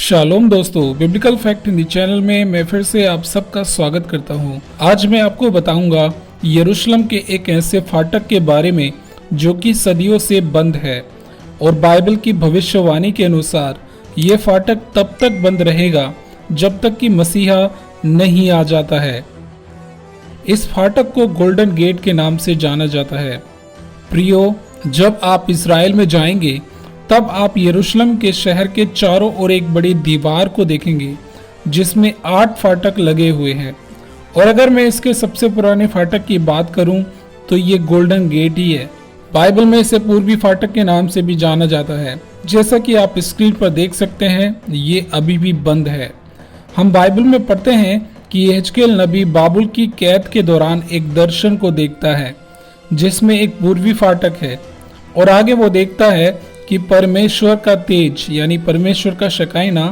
Shalom दोस्तों, biblical fact Hindi channel में मैं फिर से आप सबका स्वागत करता हूं। आज मैं आपको बताऊंगा यरूशलेम के एक ऐसे फाटक के बारे में जो कि सदियों से बंद है और बाइबल की भविष्यवाणी के अनुसार ये फाटक तब तक बंद रहेगा जब तक कि मसीहा नहीं आ जाता है। इस फाटक को गोल्डन गेट के नाम से जाना जाता है। प्रियो, जब आप इज़राइल में जाएंगे तब आप यरूशलेम के शहर के चारों ओर एक बड़ी दीवार को देखेंगे जिसमें 8 फाटक लगे हुए हैं। और अगर मैं इसके सबसे पुराने फाटक की बात करूं तो ये गोल्डन गेट ही है। बाइबल में इसे पूर्वी फाटक के नाम से भी जाना जाता है। जैसा कि आप स्क्रीन पर देख सकते हैं, ये अभी भी बंद है। हम बाइबल में पढ़ते हैं कि यहेजकेल नबी बाबुल की कैद के दौरान एक दर्शन को देखता है जिसमें एक पूर्वी फाटक है और आगे वो देखता है कि परमेश्वर का तेज यानी परमेश्वर का शकाइना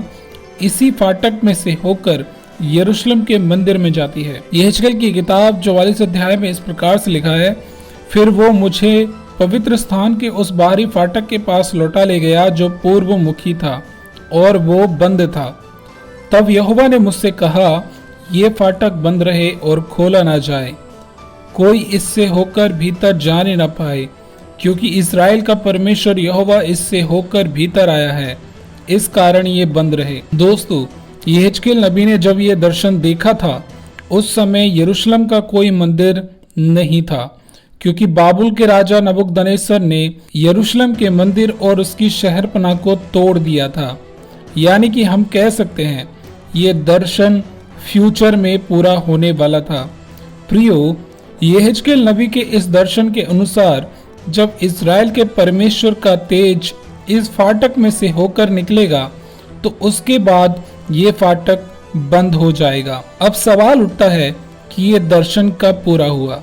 इसी फाटक में से होकर यरूशलेम के मंदिर में जाती है। यहेजकेल की किताब 44 अध्याय में इस प्रकार से लिखा है, फिर वो मुझे पवित्र स्थान के उस बाहरी फाटक के पास लौटा ले गया जो पूर्व मुखी था और वो बंद था। तब यहोवा ने मुझसे कहा, ये फाटक बंद रहे और खोला ना जाए, कोई इससे होकर भीतर जाने न पाए, क्योंकि इज़राइल का परमेश्वर यहोवा इससे होकर भीतर आया है, इस कारण ये बंद रहे। दोस्तों, यहेजकेल नबी ने जब ये दर्शन देखा था उस समय यरूशलेम का कोई मंदिर नहीं था, क्योंकि बाबुल के राजा नबूकदनेस्सर ने यरूशलेम के मंदिर और उसकी शहरपनाह को तोड़ दिया था। यानी कि हम कह सकते हैं ये दर्शन फ्यूचर में पूरा होने वाला था। प्रियो, यहेजकेल नबी के इस दर्शन के अनुसार जब इज़राइल के परमेश्वर का तेज इस फाटक में से होकर निकलेगा तो उसके बाद ये फाटक बंद हो जाएगा। अब सवाल उठता है कि ये दर्शन कब पूरा हुआ।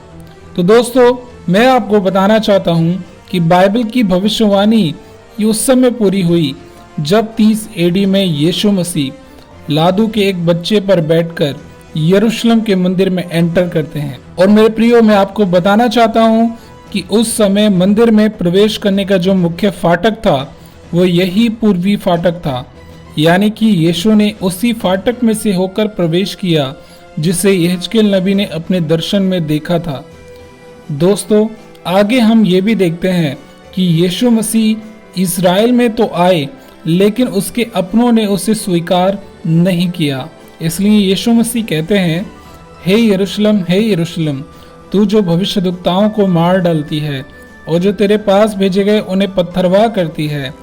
तो दोस्तों, मैं आपको बताना चाहता हूँ कि बाइबल की भविष्यवाणी ये उस समय पूरी हुई जब 30 एडी में यीशु मसीह लादू के एक बच्चे पर बैठकर यरूशलेम के मंदिर में एंटर करते हैं। और मेरे प्रियो, मैं आपको बताना चाहता हूँ कि उस समय मंदिर में प्रवेश करने का जो मुख्य फाटक था वो यही पूर्वी फाटक था। यानी कि यीशु ने उसी फाटक में से होकर प्रवेश किया जिसे यहेजकेल नबी ने अपने दर्शन में देखा था। दोस्तों, आगे हम ये भी देखते हैं कि यीशु मसीह इज़राइल में तो आए लेकिन उसके अपनों ने उसे स्वीकार नहीं किया। इसलिए यीशु मसीह कहते हैं, हे यरूशलेम, हे यरूशलेम, तू जो भविष्यद्वक्ताओं को मार डालती है और जो तेरे पास भेजे गए उन्हें पत्थरवाह करती है,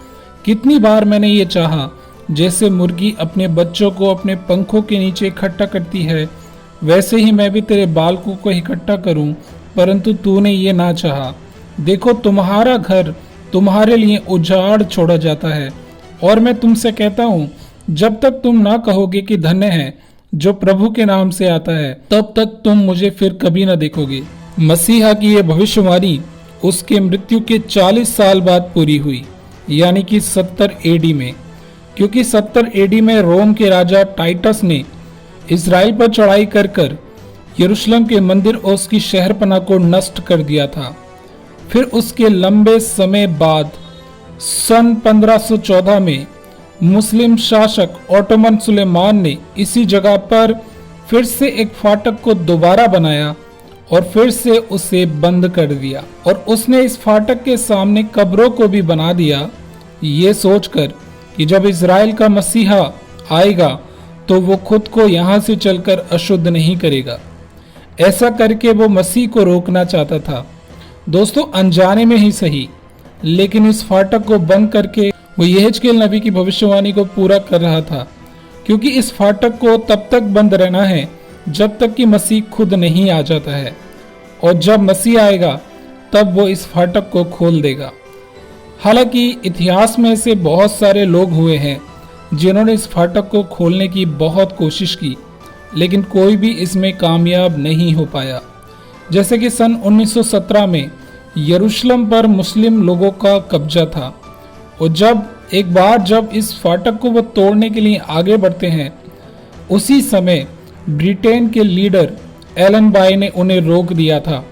कितनी बार मैंने ये चाहा, जैसे मुर्गी अपने बच्चों को अपने पंखों के नीचे इकट्ठा करती है वैसे ही मैं भी तेरे बालकों को इकट्ठा करूं, परंतु तूने ये ना चाहा। देखो, तुम्हारा घर तुम्हारे लिए उजाड़ छोड़ा जाता है और मैं तुमसे कहता हूँ, जब तक तुम ना कहोगे कि धन्य है जो प्रभु के नाम से आता है, तब तक तुम मुझे फिर कभी न देखोगे। मसीहा की यह भविष्यवाणी उसके मृत्यु के 40 साल बाद पूरी हुई, यानी कि 70 एडी में, क्योंकि 70 एडी में रोम के राजा टाइटस ने इज़राइल पर चढ़ाई कर यरूशलेम के मंदिर और उसकी शहरपनाह को नष्ट कर दिया था। फिर उसके लंबे समय बाद सन 1514 में मुस्लिम शासक ओटोमन सुलेमान ने इसी जगह पर फिर से एक फाटक को दोबारा बनाया और फिर से उसे बंद कर दिया। और उसने इस फाटक के सामने कब्रों को भी बना दिया, ये सोचकर कि जब इज़राइल का मसीहा आएगा तो वो खुद को यहाँ से चलकर अशुद्ध नहीं करेगा। ऐसा करके वो मसीह को रोकना चाहता था। दोस्तों, अनजाने में ही सही, लेकिन इस फाटक को बंद करके वो यहेजकेल नबी की भविष्यवाणी को पूरा कर रहा था, क्योंकि इस फाटक को तब तक बंद रहना है जब तक कि मसीह खुद नहीं आ जाता है, और जब मसीह आएगा तब वो इस फाटक को खोल देगा। हालांकि इतिहास में से बहुत सारे लोग हुए हैं जिन्होंने इस फाटक को खोलने की बहुत कोशिश की, लेकिन कोई भी इसमें कामयाब नहीं हो पाया। जैसे कि सन 1917 में यरूशलेम पर मुस्लिम लोगों का कब्जा था, और जब इस फाटक को वो तोड़ने के लिए आगे बढ़ते हैं, उसी समय ब्रिटेन के लीडर एलन बाय ने उन्हें रोक दिया था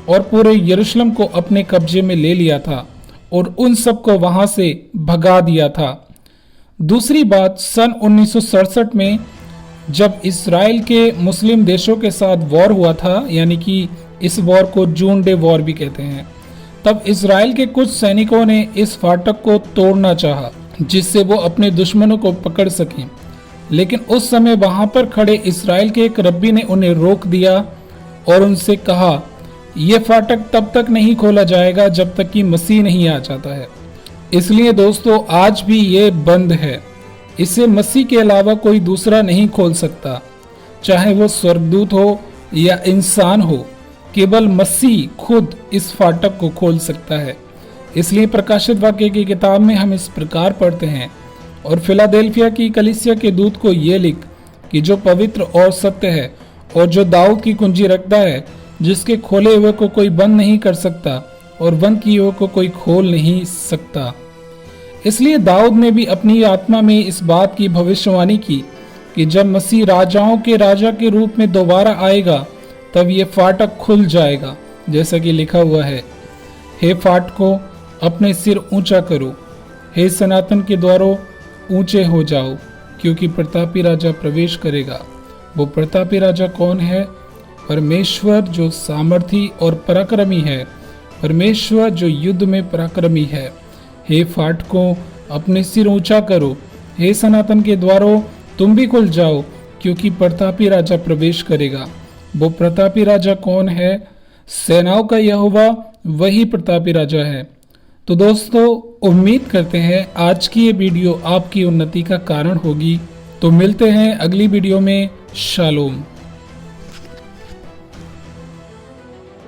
और पूरे यरूशलेम को अपने कब्जे में ले लिया था और उन सबको वहां से भगा दिया था। दूसरी बात, सन 1967 में जब इसराइल के मुस्लिम देशों के साथ वॉर हुआ था, यानी कि इस वॉर को जून डे वॉर भी कहते हैं, तब इसराइल के कुछ सैनिकों ने इस फाटक को तोड़ना चाहा जिससे वो अपने दुश्मनों को पकड़ सकें। लेकिन उस समय वहां पर खड़े इसराइल के एक रब्बी ने उन्हें रोक दिया और उनसे कहा, यह फाटक तब तक नहीं खोला जाएगा जब तक कि मसीह नहीं आ जाता है। इसलिए दोस्तों, आज भी ये बंद है। इसे मसीह के अलावा कोई दूसरा नहीं खोल सकता, चाहे वो स्वर्गदूत हो या इंसान हो। केवल मसीह खुद इस फाटक को खोल सकता है। इसलिए प्रकाशित वाक्य की किताब में हम इस प्रकार पढ़ते हैं, और फिलाडेल्फिया की कलीसिया के दूत को ये लिख कि जो पवित्र और सत्य है और जो दाऊद की कुंजी रखता है, जिसके खोले हुए को कोई बंद नहीं कर सकता और बंद किए हुए को कोई खोल नहीं सकता। इसलिए दाऊद ने भी अपनी आत्मा में इस बात की भविष्यवाणी की कि जब मसीह राजाओं के राजा के रूप में दोबारा आएगा तब ये फाटक खुल जाएगा, जैसा कि लिखा हुआ है, हे फाटकों अपने सिर ऊंचा करो, हे सनातन के द्वारों ऊंचे हो जाओ, क्योंकि प्रतापी राजा प्रवेश करेगा। वो प्रतापी राजा कौन है? परमेश्वर जो सामर्थी और पराक्रमी है, परमेश्वर जो युद्ध में पराक्रमी है। हे फाटकों अपने सिर ऊंचा करो, हे सनातन के द्वारों तुम भी खुल जाओ, क्योंकि प्रतापी राजा प्रवेश करेगा। वो प्रतापी राजा कौन है? सेनाओं का यहोवा वही प्रतापी राजा है। तो दोस्तों, उम्मीद करते हैं आज की ये वीडियो आपकी उन्नति का कारण होगी। तो मिलते हैं अगली वीडियो में। शालोम।